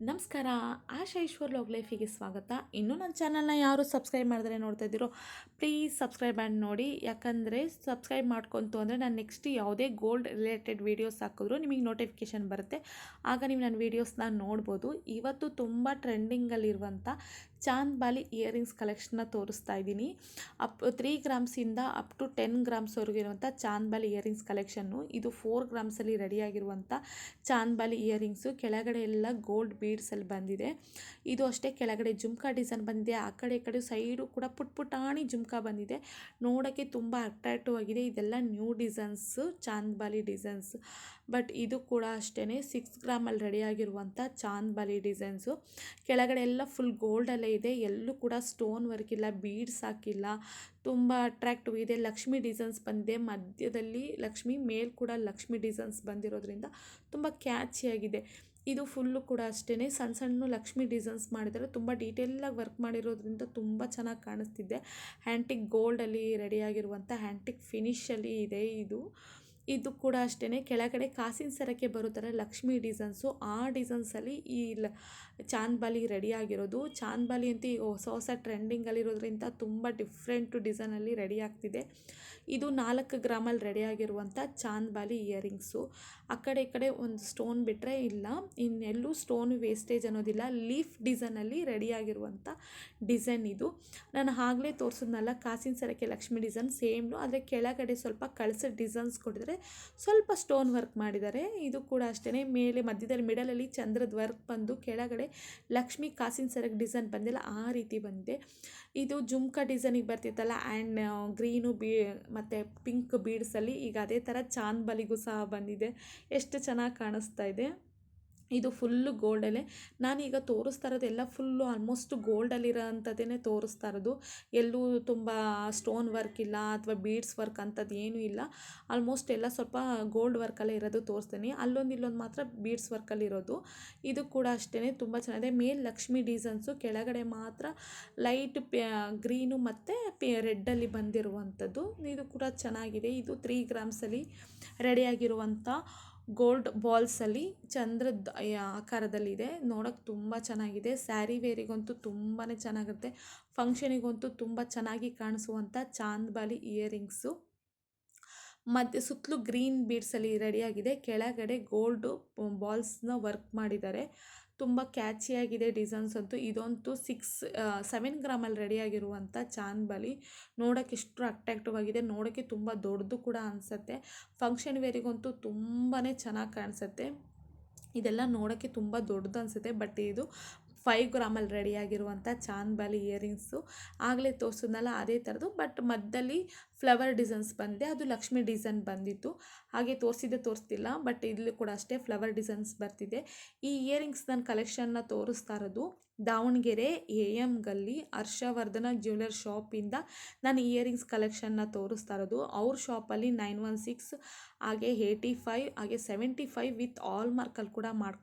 ನಮಸ್ಕಾರ. ಆಶಾ ಈಶ್ವರ್ ಲಾಗ್ ಲೈಫಿಗೆ ಸ್ವಾಗತ. ಇನ್ನೂ ನನ್ನ ಚಾನಲ್ನ ಯಾರು ಸಬ್ಸ್ಕ್ರೈಬ್ ಮಾಡಿದ್ರೆ ನೋಡ್ತಾ ಇದ್ದೀರೋ ಪ್ಲೀಸ್ ಸಬ್ಸ್ಕ್ರೈಬ್ ಆ್ಯಂಡ್ ನೋಡಿ. ಯಾಕಂದರೆ ಸಬ್ಸ್ಕ್ರೈಬ್ ಮಾಡ್ಕೊಂತು ಅಂದರೆ ನಾನು ನೆಕ್ಸ್ಟ್ ಯಾವುದೇ ಗೋಲ್ಡ್ ರಿಲೇಟೆಡ್ ವೀಡಿಯೋಸ್ ಹಾಕಿದ್ರು ನಿಮಗೆ ನೋಟಿಫಿಕೇಷನ್ ಬರುತ್ತೆ. ಆಗ ನೀವು ನನ್ನ ವೀಡಿಯೋಸ್ನ ನೋಡ್ಬೋದು. ಇವತ್ತು ತುಂಬ ಟ್ರೆಂಡಿಂಗಲ್ಲಿರುವಂಥ ಚಾಂದ್ ಬಾಲಿ ಇಯರಿಂಗ್ಸ್ ಕಲೆಕ್ಷನ್ನ ತೋರಿಸ್ತಾ ಇದ್ದೀನಿ. 3 ಗ್ರಾಮ್ಸಿಂದ ಅಪ್ ಟು 10 ಗ್ರಾಮ್ಸ್ವರೆಗೂ ಇರುವಂಥ ಚಾಂದ್ ಬಾಲಿ ಇಯರಿಂಗ್ಸ್ ಕಲೆಕ್ಷನ್ನು. ಇದು 4 ಗ್ರಾಮ್ಸಲ್ಲಿ ರೆಡಿಯಾಗಿರುವಂಥ ಚಾಂದ್ ಬಾಲಿ ಇಯರಿಂಗ್ಸು. ಕೆಳಗಡೆ ಎಲ್ಲ ಗೋಲ್ಡ್ ಬೀಡ್ಸಲ್ಲಿ ಬಂದಿದೆ. ಇದು ಅಷ್ಟೇ ಕೆಳಗಡೆ ಜುಮ್ಕಾ ಡಿಸೈನ್ ಬಂದಿದೆ. ಆ ಕಡೆ ಈ ಕಡೆ ಸೈಡು ಕೂಡ ಪುಟಾಣಿ ಜುಮ್ಕಾ ಬಂದಿದೆ. ನೋಡೋಕ್ಕೆ ತುಂಬ ಅಟ್ರಾಕ್ಟಿವ್ ಆಗಿದೆ. ಇದೆಲ್ಲ new designs, Chand Bali designs. But ಇದು ಕೂಡ ಅಷ್ಟೇ 6 ಗ್ರಾಮಲ್ಲಿ ರೆಡಿಯಾಗಿರುವಂಥ ಚಾಂದ್ ಬಾಲಿ ಡಿಸೈನ್ಸು. ಕೆಳಗಡೆ ಎಲ್ಲ ಫುಲ್ ಗೋಲ್ಡಲ್ಲೇ ಇದೆ. ಎಲ್ಲೂ ಕೂಡ ಸ್ಟೋನ್ ವರ್ಕ್ ಇಲ್ಲ, ಬೀಡ್ಸ್ ಹಾಕಿಲ್ಲ. ತುಂಬ ಅಟ್ರಾಕ್ಟಿವ್ ಇದೆ. ಲಕ್ಷ್ಮಿ ಡಿಸೈನ್ಸ್ ಬಂದಿದೆ. ಮಧ್ಯದಲ್ಲಿ ಲಕ್ಷ್ಮಿ, ಮೇಲ್ ಕೂಡ ಲಕ್ಷ್ಮಿ ಡಿಸೈನ್ಸ್ ಬಂದಿರೋದ್ರಿಂದ ತುಂಬ ಕ್ಯಾಚಿಯಾಗಿದೆ. ಇದು ಫುಲ್ಲು ಕೂಡ ಅಷ್ಟೇ ಸಣ್ಣ ಸಣ್ಣ ಲಕ್ಷ್ಮಿ ಡಿಸೈನ್ಸ್ ಮಾಡಿದರೆ ತುಂಬ ಡೀಟೇಲಾಗಿ ವರ್ಕ್ ಮಾಡಿರೋದ್ರಿಂದ ತುಂಬ ಚೆನ್ನಾಗಿ ಕಾಣಿಸ್ತಿದೆ. ಹ್ಯಾಂಟಿಕ್ ಗೋಲ್ಡಲ್ಲಿ ರೆಡಿಯಾಗಿರುವಂಥ ಹ್ಯಾಂಟಿಕ್ ಫಿನಿಷಲ್ಲಿ ಇದೆ ಇದು ಕೂಡ ಅಷ್ಟೇ ಕೆಳಗಡೆ ಕಾಸಿನ ಸರಕ್ಕೆ ಬರೋ ಥರ ಲಕ್ಷ್ಮಿ ಡಿಸೈನ್ಸು. ಆ ಡಿಸೈನ್ಸಲ್ಲಿ ಈ ಚಾಂದ್ ಬಾಲಿ ರೆಡಿಯಾಗಿರೋದು. ಚಾಂದ್ ಬಾಲಿ ಅಂತ ಈಗ ಹೊಸ ಟ್ರೆಂಡಿಂಗಲ್ಲಿರೋದ್ರಿಂದ ತುಂಬ ಡಿಫ್ರೆಂಟು ಡಿಸೈನಲ್ಲಿ ರೆಡಿ ಆಗ್ತಿದೆ. ಇದು 4 ಗ್ರಾಮಲ್ಲಿ ರೆಡಿಯಾಗಿರುವಂಥ ಚಾಂದ್ ಬಾಲಿ ಇಯರಿಂಗ್ಸು. ಆ ಕಡೆ ಈ ಕಡೆ ಒಂದು ಸ್ಟೋನ್ ಬಿಟ್ಟರೆ ಇಲ್ಲ, ಇನ್ನೆಲ್ಲೂ ಸ್ಟೋನ್ ವೇಸ್ಟೇಜ್ ಅನ್ನೋದಿಲ್ಲ. ಲೀಫ್ ಡಿಸೈನಲ್ಲಿ ರೆಡಿಯಾಗಿರುವಂಥ ಡಿಸೈನ್ ಇದು. ನಾನು ಆಗಲೇ ತೋರಿಸಿದ್ನಲ್ಲ ಕಾಸಿನ ಸರಕ್ಕೆ ಲಕ್ಷ್ಮಿ ಡಿಸೈನ್ ಸೇಮ್ನು, ಆದರೆ ಕೆಳಗಡೆ ಸ್ವಲ್ಪ ಕಳಸದ ಡಿಸೈನ್ಸ್ ಕೊಟ್ಟಿದ್ದಾರೆ, ಸ್ವಲ್ಪ ಸ್ಟೋನ್ ವರ್ಕ್ ಮಾಡಿದ್ದಾರೆ. ಇದು ಕೂಡ ಅಷ್ಟೇ ಮೇಲೆ ಮಧ್ಯದಲ್ಲಿ ಮಿಡಲಲ್ಲಿ ಚಂದ್ರದ ವರ್ಕ್ ಬಂದು ಕೆಳಗಡೆ ಲಕ್ಷ್ಮಿ ಕಾಸಿನ ಸರಕ್ಕೆ ಡಿಸೈನ್ ಬಂದಿಲ್ಲ, ಆ ರೀತಿ ಬಂದಿದೆ. ಇದು ಜುಮ್ಕಾ ಡಿಸೈನಿಗೆ ಬರ್ತಿತ್ತಲ್ಲ ಆ್ಯಂಡ್ ಗ್ರೀನು ಮತ್ತು ಪಿಂಕ್ ಬೀಡ್ಸಲ್ಲಿ, ಈಗ ಅದೇ ಥರ ಚಾಂದ್ ಬಾಲಿಗೂ ಸಹ ಬಂದಿದೆ. ಎಷ್ಟು ಚೆನ್ನಾಗಿ ಕಾಣಿಸ್ತಾ ಇದೆ. ಇದು ಫುಲ್ಲು ಗೋಲ್ಡಲ್ಲೇ. ನಾನೀಗ ತೋರಿಸ್ತಾ ಇರೋದೆಲ್ಲ ಫುಲ್ಲು ಆಲ್ಮೋಸ್ಟ್ ಗೋಲ್ಡಲ್ಲಿರೋ ಅಂಥದ್ದೇ ತೋರಿಸ್ತಾ ಇರೋದು. ಎಲ್ಲೂ ತುಂಬ ಸ್ಟೋನ್ ವರ್ಕ್ ಇಲ್ಲ ಅಥವಾ ಬೀಡ್ಸ್ ವರ್ಕ್ ಅಂಥದ್ದು ಏನೂ ಇಲ್ಲ. ಆಲ್ಮೋಸ್ಟ್ ಎಲ್ಲ ಸ್ವಲ್ಪ ಗೋಲ್ಡ್ ವರ್ಕಲ್ಲೇ ಇರೋದು ತೋರಿಸ್ತೀನಿ. ಅಲ್ಲೊಂದು ಇಲ್ಲೊಂದು ಮಾತ್ರ ಬೀಡ್ಸ್ ವರ್ಕಲ್ಲಿರೋದು. ಇದು ಕೂಡ ಅಷ್ಟೇ ತುಂಬ ಚೆನ್ನಾಗಿದೆ. ಮೇಲ್ ಲಕ್ಷ್ಮಿ ಡಿಸೈನ್ಸು, ಕೆಳಗಡೆ ಮಾತ್ರ ಲೈಟ್ ಗ್ರೀನು ಮತ್ತು ರೆಡ್ಡಲ್ಲಿ ಬಂದಿರುವಂಥದ್ದು. ಇದು ಕೂಡ ಚೆನ್ನಾಗಿದೆ. ಇದು 3 ಗ್ರಾಮ್ಸಲ್ಲಿ ರೆಡಿಯಾಗಿರುವಂಥ ಗೋಲ್ಡ್ ಬಾಲ್ಸಲ್ಲಿ ಚಂದ್ರದ ಆಕಾರದಲ್ಲಿದೆ. ನೋಡೋಕ್ಕೆ ತುಂಬ ಚೆನ್ನಾಗಿದೆ. ಸ್ಯಾರಿ ವೇರಿಗಂತೂ ತುಂಬಾ ಚೆನ್ನಾಗಿರುತ್ತೆ. ಫಂಕ್ಷನಿಗಂತೂ ತುಂಬ ಚೆನ್ನಾಗಿ ಕಾಣಿಸುವಂಥ ಚಾಂದ್ ಬಾಲಿ ಇಯರಿಂಗ್ಸು. ಮಧ್ಯ ಸುತ್ತಲೂ ಗ್ರೀನ್ ಬೀಡ್ಸಲ್ಲಿ ರೆಡಿಯಾಗಿದೆ. ಕೆಳಗಡೆ ಗೋಲ್ಡು ಬಾಲ್ಸ್ನ ವರ್ಕ್ ಮಾಡಿದ್ದಾರೆ. ತುಂಬ ಕ್ಯಾಚಿಯಾಗಿದೆ ಡಿಸೈನ್ಸ್ ಅಂತೂ. ಇದಂತೂ 7 ಗ್ರಾಮಲ್ಲಿ ರೆಡಿಯಾಗಿರುವಂಥ ಚಾಂದ್ ಬಾಲಿ. ನೋಡೋಕ್ಕೆ ಎಷ್ಟು ಅಟ್ರಾಕ್ಟಿವ್ ಆಗಿದೆ. ನೋಡೋಕ್ಕೆ ತುಂಬ ದೊಡ್ಡದು ಕೂಡ ಅನಿಸುತ್ತೆ. ಫಂಕ್ಷನ್ ವೇರಿಗಂತೂ ತುಂಬಾ ಚೆನ್ನಾಗಿ ಕಾಣಿಸುತ್ತೆ. ಇದೆಲ್ಲ ನೋಡೋಕ್ಕೆ ತುಂಬ ದೊಡ್ಡದು ಅನಿಸುತ್ತೆ, ಬಟ್ ಇದು 5 ಗ್ರಾಮಲ್ಲಿ ರೆಡಿಯಾಗಿರುವಂಥ ಚಾಂದ್ ಬಾಲಿ ಇಯರಿಂಗ್ಸು. ಆಗಲೇ ತೋರಿಸಿದ್ನಲ್ಲ ಅದೇ ಥರದ್ದು, ಬಟ್ ಮಧ್ಯದಲ್ಲಿ ಫ್ಲವರ್ ಡಿಸೈನ್ಸ್ ಬಂದಿದೆ. ಅದು ಲಕ್ಷ್ಮಿ ಡಿಸೈನ್ ಬಂದಿತ್ತು. ಹಾಗೆ ತೋರಿಸ್ತಿಲ್ಲ, ಬಟ್ ಇಲ್ಲಿ ಕೂಡ ಅಷ್ಟೇ ಫ್ಲವರ್ ಡಿಸೈನ್ಸ್ ಬರ್ತಿದೆ. ಈ ಇಯರಿಂಗ್ಸ್ ನನ್ನ ಕಲೆಕ್ಷನ್ನ ತೋರಿಸ್ತಾ ಇರೋದು ದಾವಣಗೆರೆ AM ಗಲ್ಲಿ ಹರ್ಷವರ್ಧನ ಜ್ಯುವೆಲರ್ ಶಾಪಿಂದ ನಾನು ಇಯರಿಂಗ್ಸ್ ಕಲೆಕ್ಷನ್ನ ತೋರಿಸ್ತಾ ಇರೋದು. ಅವ್ರ ಶಾಪಲ್ಲಿ 916 ಹಾಗೆ 85 ಹಾಗೆ 75 ವಿತ್ ಆಲ್ ಮಾರ್ಕಲ್ಲಿ ಕೂಡ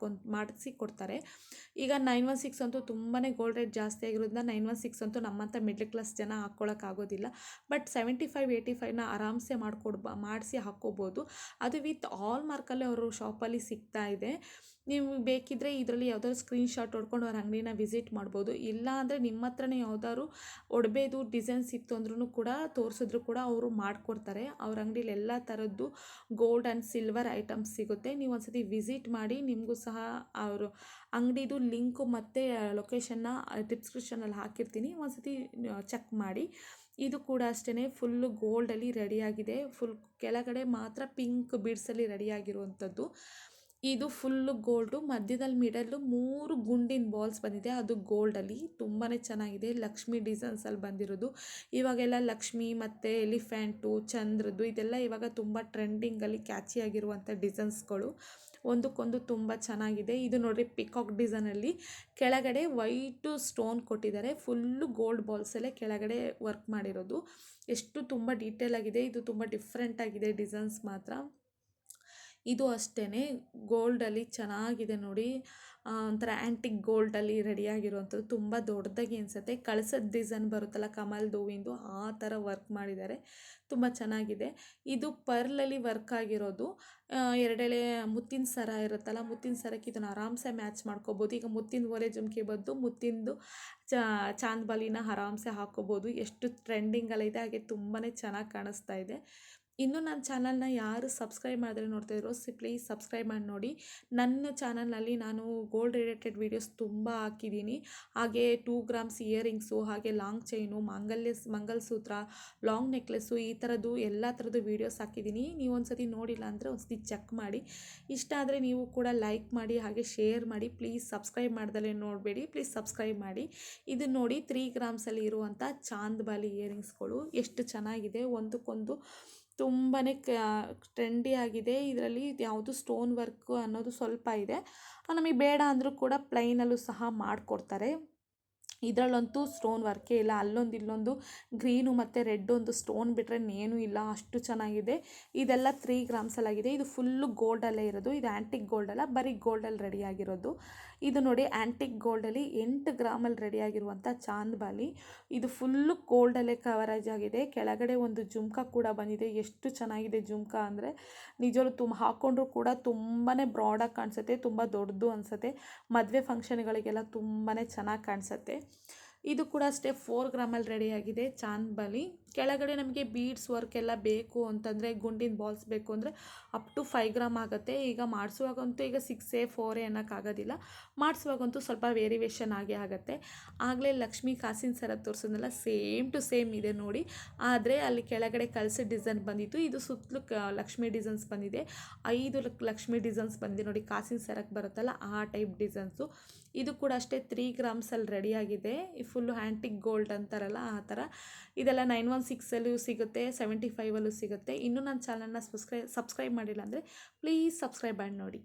ಮಾಡಿಸಿ ಕೊಡ್ತಾರೆ. ಈಗ 916 ಅಂತೂ ತುಂಬಾ ಗೋಲ್ಡ್ ರೇಟ್ ಜಾಸ್ತಿ ಆಗಿರೋದ್ರಿಂದ 916 ಅಂತೂ ನಮ್ಮಂಥ ಮಿಡ್ಲ್ ಕ್ಲಾಸ್ ಜನ ಹಾಕ್ಕೊಳ್ಳೋಕ್ಕಾಗೋದಿಲ್ಲ. ಬಟ್ 75 85ನ ಆರಾಮ್ಸೆ ಮಾಡಿಸಿ ಹಾಕ್ಕೋಬೋದು. ಅದು ವಿತ್ ಆಲ್ ಮಾರ್ಕಲ್ಲಿ ಅವರು ಶಾಪಲ್ಲಿ ಸಿಗ್ತಾ ಇದೆ. ನೀವು ಬೇಕಿದ್ದರೆ ಇದರಲ್ಲಿ ಯಾವ್ದಾದ್ರು ಸ್ಕ್ರೀನ್ಶಾಟ್ ಹೊಡ್ಕೊಂಡು ಅವ್ರ ಅಂಗಡಿನ ವಿಸಿಟ್ ಮಾಡ್ಬೋದು. ಇಲ್ಲ ಅಂದರೆ ನಿಮ್ಮ ಹತ್ರನೇ ಯಾವ್ದಾದ್ರು ಒಡವೆದು ಡಿಸೈನ್ಸ್ ಇತ್ತು ಅಂದ್ರೂ ಕೂಡ ತೋರಿಸಿದ್ರು ಕೂಡ ಅವರು ಮಾಡಿಕೊಡ್ತಾರೆ. ಅವ್ರ ಅಂಗಡಿಲಿ ಎಲ್ಲ ಥರದ್ದು ಗೋಲ್ಡ್ ಆ್ಯಂಡ್ ಸಿಲ್ವರ್ ಐಟಮ್ಸ್ ಸಿಗುತ್ತೆ. ನೀವು ಒಂದ್ಸತಿ ವಿಸಿಟ್ ಮಾಡಿ, ನಿಮಗೂ ಸಹ ಅವರು ಅಂಗಡಿದು ಲಿಂಕು ಮತ್ತು ಲೊಕೇಶನ್ನ ಡಿಸ್ಕ್ರಿಪ್ಷನಲ್ಲಿ ಹಾಕಿರ್ತೀನಿ, ಒಂದ್ಸತಿ ಚೆಕ್ ಮಾಡಿ. ಇದು ಕೂಡ ಅಷ್ಟೇ ಫುಲ್ಲು ಗೋಲ್ಡಲ್ಲಿ ರೆಡಿಯಾಗಿದೆ. ಫುಲ್ ಕೆಳಗಡೆ ಮಾತ್ರ ಪಿಂಕ್ ಬೀಡ್ಸಲ್ಲಿ ರೆಡಿಯಾಗಿರುವಂಥದ್ದು. ಇದು ಫುಲ್ಲು ಗೋಲ್ಡು. ಮಧ್ಯದಲ್ಲಿ ಮಿಡಲ್ಲು 3 ಗುಂಡಿನ ಬಾಲ್ಸ್ ಬಂದಿದೆ, ಅದು ಗೋಲ್ಡಲ್ಲಿ ತುಂಬಾ ಚೆನ್ನಾಗಿದೆ. ಲಕ್ಷ್ಮಿ ಡಿಸೈನ್ಸಲ್ಲಿ ಬಂದಿರೋದು. ಇವಾಗೆಲ್ಲ ಲಕ್ಷ್ಮಿ ಮತ್ತು ಎಲಿಫೆಂಟು, ಚಂದ್ರದ್ದು ಇದೆಲ್ಲ ಇವಾಗ ತುಂಬ ಟ್ರೆಂಡಿಂಗಲ್ಲಿ ಕ್ಯಾಚಿಯಾಗಿರುವಂಥ ಡಿಸೈನ್ಸ್ಗಳು. ಒಂದಕ್ಕೊಂದು ತುಂಬ ಚೆನ್ನಾಗಿದೆ. ಇದು ನೋಡಿರಿ ಪಿಕಾಕ್ ಡಿಸೈನಲ್ಲಿ ಕೆಳಗಡೆ ವೈಟು ಸ್ಟೋನ್ ಕೊಟ್ಟಿದ್ದಾರೆ. ಫುಲ್ಲು ಗೋಲ್ಡ್ ಬಾಲ್ಸಲ್ಲೇ ಕೆಳಗಡೆ ವರ್ಕ್ ಮಾಡಿರೋದು. ಎಷ್ಟು ತುಂಬ ಡೀಟೇಲ್ ಆಗಿದೆ. ಇದು ತುಂಬ ಡಿಫ್ರೆಂಟ್ ಆಗಿದೆ ಡಿಸೈನ್ಸ್ ಮಾತ್ರ. ಇದು ಅಷ್ಟೇ ಗೋಲ್ಡಲ್ಲಿ ಚೆನ್ನಾಗಿದೆ ನೋಡಿ. ಒಂಥರ ಆ್ಯಂಟಿಕ್ ಗೋಲ್ಡಲ್ಲಿ ರೆಡಿಯಾಗಿರುವಂಥದ್ದು. ತುಂಬ ದೊಡ್ಡದಾಗಿ ಅನಿಸುತ್ತೆ. ಕಳಸದ ಡಿಸೈನ್ ಬರುತ್ತಲ್ಲ ಕಮಲ್ದು ಹೂವಿಂದು, ಆ ಥರ ವರ್ಕ್ ಮಾಡಿದ್ದಾರೆ. ತುಂಬ ಚೆನ್ನಾಗಿದೆ. ಇದು ಪರ್ಲಲ್ಲಿ ವರ್ಕ್ ಆಗಿರೋದು. ಎರಡೆಳೆ ಮುತ್ತಿನ ಸರ ಇರುತ್ತಲ್ಲ, ಮುತ್ತಿನ ಸರಕ್ಕೆ ಇದನ್ನು ಆರಾಮ್ಸೆ ಮ್ಯಾಚ್ ಮಾಡ್ಕೋಬೋದು. ಈಗ ಮುತ್ತಿನ ಓಲೆ ಜುಮ್ಕಿ ಬದ್ದು ಮುತ್ತಿಂದು ಚಾಂದ್ ಬಾಲಿನ ಆರಾಮ್ಸೆ ಹಾಕೋಬೋದು. ಎಷ್ಟು ಟ್ರೆಂಡಿಂಗಲ್ಲಿದೆ, ಹಾಗೆ ತುಂಬಾ ಚೆನ್ನಾಗಿ ಕಾಣಿಸ್ತಾ ಇದೆ. ಇನ್ನೂ ನನ್ನ ಚಾನಲ್ನ ಯಾರು ಸಬ್ಸ್ಕ್ರೈಬ್ ಮಾಡಿದ್ರೆ ನೋಡ್ತಾ ಇದ್ರು ಪ್ಲೀಸ್ ಸಬ್ಸ್ಕ್ರೈಬ್ ಮಾಡಿ ನೋಡಿ. ನನ್ನ ಚಾನಲ್ನಲ್ಲಿ ನಾನು ಗೋಲ್ಡ್ ರಿಲೇಟೆಡ್ ವೀಡಿಯೋಸ್ ತುಂಬ ಹಾಕಿದ್ದೀನಿ. ಹಾಗೆ 2 ಗ್ರಾಮ್ಸ್ ಇಯರಿಂಗ್ಸು, ಹಾಗೆ long chain, mangalsutra, long necklace, ಈ ಥರದ್ದು ಎಲ್ಲ ಥರದ್ದು ವೀಡಿಯೋಸ್ ಹಾಕಿದ್ದೀನಿ. ನೀವು ಒಂದ್ಸತಿ ನೋಡಿಲ್ಲ ಅಂದರೆ ಒಂದ್ಸತಿ ಚೆಕ್ ಮಾಡಿ. ಇಷ್ಟ ಆದರೆ ನೀವು ಕೂಡ ಲೈಕ್ ಮಾಡಿ, ಹಾಗೆ ಶೇರ್ ಮಾಡಿ. ಪ್ಲೀಸ್ ಸಬ್ಸ್ಕ್ರೈಬ್ ಮಾಡ್ದಲೇ ನೋಡಬೇಡಿ, ಪ್ಲೀಸ್ ಸಬ್ಸ್ಕ್ರೈಬ್ ಮಾಡಿ. ಇದು ನೋಡಿ 3 ಗ್ರಾಮ್ಸಲ್ಲಿ ಇರುವಂಥ ಚಾಂದ್ ಬಾಲಿ ಇಯರಿಂಗ್ಸ್ಗಳು ಎಷ್ಟು ಚೆನ್ನಾಗಿದೆ. ಒಂದಕ್ಕೊಂದು ತುಂಬಾ ಟ್ರೆಂಡಿ ಆಗಿದೆ. ಇದರಲ್ಲಿ ಯಾವುದು ಸ್ಟೋನ್ ವರ್ಕ್ ಅನ್ನೋದು ಸ್ವಲ್ಪ ಇದೆ. ನಮಗೆ ಬೇಡ ಅಂದರೂ ಕೂಡ ಪ್ಲೈನಲ್ಲೂ ಸಹ ಮಾಡಿಕೊಡ್ತಾರೆ. ಇದರಲ್ಲಂತೂ ಸ್ಟೋನ್ ವರ್ಕೇ ಇಲ್ಲ. ಅಲ್ಲೊಂದು ಇಲ್ಲೊಂದು ಗ್ರೀನು ಮತ್ತು ರೆಡ್ ಒಂದು ಸ್ಟೋನ್ ಬಿಟ್ಟರೆ ಏನೂ ಇಲ್ಲ, ಅಷ್ಟು ಚೆನ್ನಾಗಿದೆ. ಇದೆಲ್ಲ 3 ಗ್ರಾಮ್ಸಲ್ಲಾಗಿದೆ. ಇದು ಫುಲ್ಲು ಗೋಲ್ಡಲ್ಲೇ ಇರೋದು. ಇದು ಆ್ಯಂಟಿಕ್ ಗೋಲ್ಡಲ್ಲ, ಬರೀ ಗೋಲ್ಡಲ್ಲಿ ರೆಡಿಯಾಗಿರೋದು. ಇದು ನೋಡಿ ಆ್ಯಂಟಿಕ್ ಗೋಲ್ಡಲ್ಲಿ 8 ಗ್ರಾಮಲ್ಲಿ ರೆಡಿಯಾಗಿರುವಂಥ ಚಾಂದ್ ಬಾಲಿ. ಇದು ಫುಲ್ಲು ಗೋಲ್ಡಲ್ಲೇ ಕವರೇಜ್ ಆಗಿದೆ. ಕೆಳಗಡೆ ಒಂದು ಜುಮ್ಕಾ ಕೂಡ ಬಂದಿದೆ. ಎಷ್ಟು ಚೆನ್ನಾಗಿದೆ ಜುಮ್ಕಾ ಅಂದರೆ ನಿಜವೂ ಹಾಕ್ಕೊಂಡ್ರೂ ಕೂಡ ತುಂಬಾ ಬ್ರಾಡಾಗಿ ಕಾಣಿಸುತ್ತೆ, ತುಂಬ ದೊಡ್ಡದು ಅನಿಸುತ್ತೆ. ಮದುವೆ ಫಂಕ್ಷನ್ಗಳಿಗೆಲ್ಲ ತುಂಬಾ ಚೆನ್ನಾಗಿ ಕಾಣಿಸುತ್ತೆ. ಇದು ಕೂಡ ಅಷ್ಟೇ 4 ಗ್ರಾಮಲ್ಲಿ ರೆಡಿಯಾಗಿದೆ ಚಾಂದ್ ಬಾಲಿ. ಕೆಳಗಡೆ ನಮಗೆ ಬೀಡ್ಸ್ ವರ್ಕ್ ಎಲ್ಲ ಬೇಕು ಅಂತಂದರೆ, ಗುಂಡಿನ ಬಾಲ್ಸ್ ಬೇಕು ಅಂದರೆ ಅಪ್ ಟು 5 ಗ್ರಾಮ್ ಆಗುತ್ತೆ. ಈಗ ಮಾಡಿಸುವಾಗಂತೂ ಈಗ 6 4 ಅನ್ನೋಕ್ಕಾಗೋದಿಲ್ಲ. ಮಾಡಿಸುವಾಗಂತೂ ಸ್ವಲ್ಪ ವೇರಿಯೇಷನ್ ಆಗೇ ಆಗುತ್ತೆ. ಆಗಲೇ ಲಕ್ಷ್ಮೀ ಕಾಸಿನ ಸರ ತೋರಿಸೋದನ್ನೆಲ್ಲ ಸೇಮ್ ಟು ಸೇಮ್ ಇದೆ ನೋಡಿ. ಆದರೆ ಅಲ್ಲಿ ಕೆಳಗಡೆ ಕಳಸ ಡಿಸೈನ್ ಬಂದಿತ್ತು, ಇದು ಸುತ್ತಲೂ ಲಕ್ಷ್ಮೀ ಡಿಸೈನ್ಸ್ ಬಂದಿದೆ. 5 ಲಕ್ಷ್ಮೀ ಡಿಸೈನ್ಸ್ ಬಂದಿದೆ ನೋಡಿ, ಕಾಸಿನ ಸರಕ್ಕೆ ಬರುತ್ತಲ್ಲ ಆ ಟೈಪ್ ಡಿಸೈನ್ಸು. ಇದು ಕೂಡ ಅಷ್ಟೇ 3 ಗ್ರಾಮ್ಸಲ್ಲಿ ರೆಡಿಯಾಗಿದೆ. ಫುಲ್ಲು ಆ್ಯಂಟಿಕ್ ಗೋಲ್ಡ್ ಅಂತಾರಲ್ಲ ಆ ಥರ. ಇದೆಲ್ಲ 916ಅಲ್ಲೂ ಸಿಗುತ್ತೆ, 75ಅಲ್ಲೂ ಸಿಗುತ್ತೆ. ಇನ್ನೂ ನನ್ನ ಚಾನಲ್ನ ಸಬ್ಸ್ಕ್ರೈಬ್ ಮಾಡಿಲ್ಲ ಅಂದರೆ ಪ್ಲೀಸ್ ಸಬ್ಸ್ಕ್ರೈಬ್ ಮಾಡಿ ನೋಡಿ.